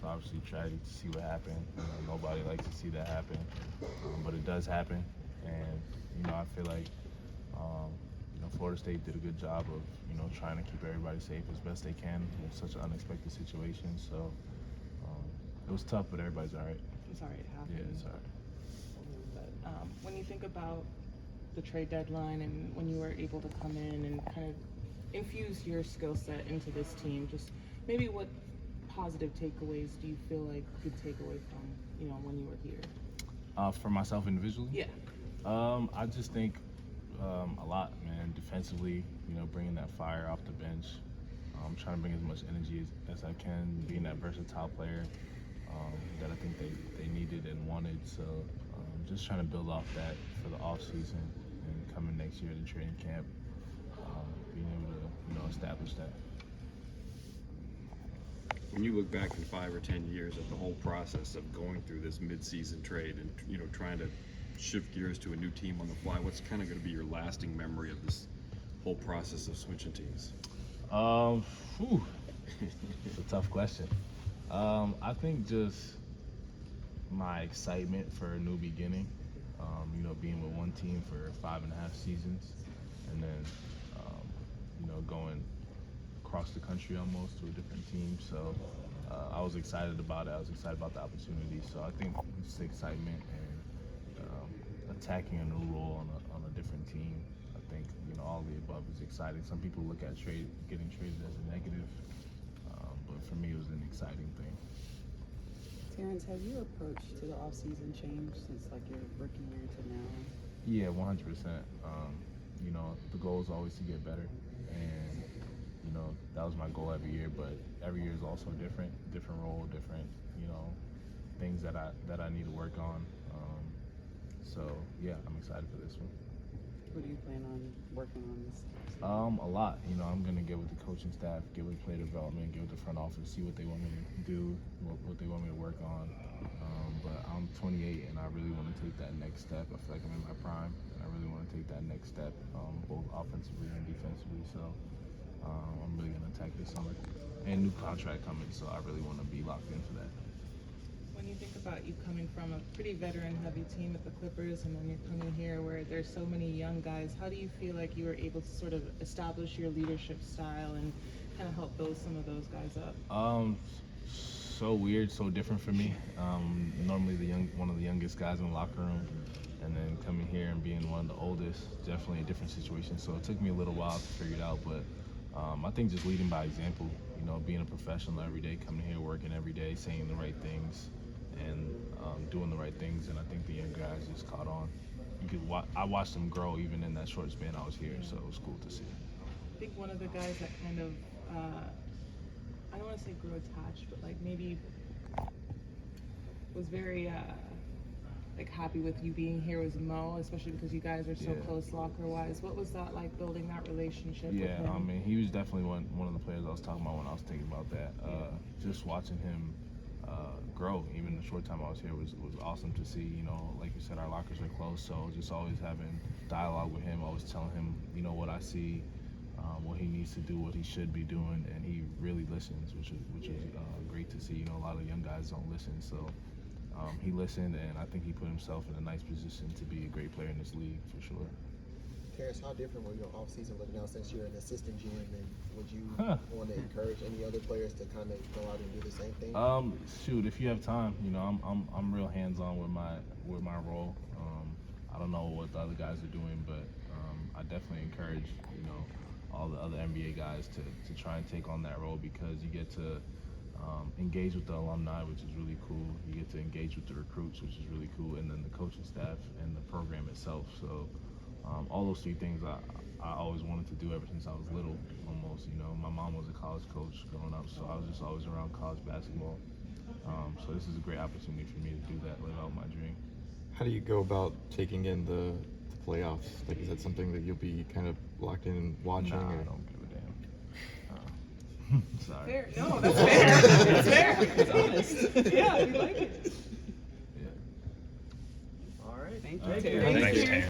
So obviously tragic to see what happened. Nobody likes to see that happen, but it does happen. And I feel like Florida State did a good job of trying to keep everybody safe as best they can in such an unexpected situation. So it was tough, but everybody's all right. I'm sorry it happened. Yeah, it's all right. But when you think about the trade deadline and when you were able to come in and kind of infuse your skill set into this team, just maybe what positive takeaways do you feel like you could take away from when you were here? For myself individually? Yeah. I just think a lot, man. Defensively, bringing that fire off the bench, trying to bring as much energy as I can, being that versatile player that I think they needed and wanted. So just trying to build off that for the off season and coming next year to training camp, being able to establish that. When you look back in 5 or 10 years at the whole process of going through this mid-season trade and trying to shift gears to a new team on the fly, what's kind of going to be your lasting memory of this whole process of switching teams? It's a tough question. I think just my excitement for a new beginning. Being with one team for 5.5 seasons, and then going across the country almost to a different team. So I was excited about it. I was excited about the opportunity. So I think just excitement and attacking a new role on a different team. I think all the above is exciting. Some people look at getting traded as a negative, but for me it was an exciting thing. Terance, has your approach to the off-season changed since your rookie year to now? Yeah, 100%. The goal is always to get better, and that was my goal every year. But every year is also different role, different things that I need to work on. So yeah, I'm excited for this one. What do you plan on working on this? A lot. I'm gonna get with the coaching staff, get with player development, get with the front office, see what they want me to do, what they want me to work on. But I'm 28 and I really want to take that next step. I feel like I'm in my prime and I really want to take that next step, both offensively and defensively. So I'm really gonna attack this summer. And new contract coming, so I really want to be locked in for that. When you think about you coming from a pretty veteran-heavy team at the Clippers, and then you're coming here where there's so many young guys, how do you feel like you were able to sort of establish your leadership style and kind of help build some of those guys up? So weird, so different for me. Normally one of the youngest guys in the locker room, and then coming here and being one of the oldest, definitely a different situation. So it took me a little while to figure it out, but I think just leading by example, being a professional every day, coming here, working every day, saying the right things, and doing the right things. And I think the young guys just caught on. I watched them grow even in that short span I was here, so it was cool to see. I think one of the guys that kind of, I don't want to say grew attached, but maybe was very happy with you being here was Mo, especially because you guys are so close locker-wise. What was that like, building that relationship with him? I mean, he was definitely one of the players I was talking about when I was thinking about that. Just watching him grow, even the short time I was here, was awesome to see. Like you said, our lockers are close, so just always having dialogue with him, always telling him, what I see, what he needs to do, what he should be doing, and he really listens, which is great to see. A lot of young guys don't listen, so he listened, and I think he put himself in a nice position to be a great player in this league for sure. Terance, how different will your offseason look now since you're an assistant GM, and would you want to encourage any other players to kind of go out and do the same thing? Shoot, if you have time, I'm real hands-on with my role. I don't know what the other guys are doing, but I definitely encourage all the other NBA guys to try and take on that role, because you get to engage with the alumni, which is really cool. You get to engage with the recruits, which is really cool, and then the coaching staff and the program itself. So all those three things I always wanted to do ever since I was little, almost. My mom was a college coach growing up, so I was just always around college basketball. So this is a great opportunity for me to do that, live out my dream. How do you go about taking in the playoffs? Is that something that you'll be kind of locked in and watching? Nah, or? I don't give a damn. Sorry. Fair. No, that's fair. That's fair. It's honest. Yeah, we like it. Yeah. All right. Thank Thank you. you. Thank Thanks, you. Terance.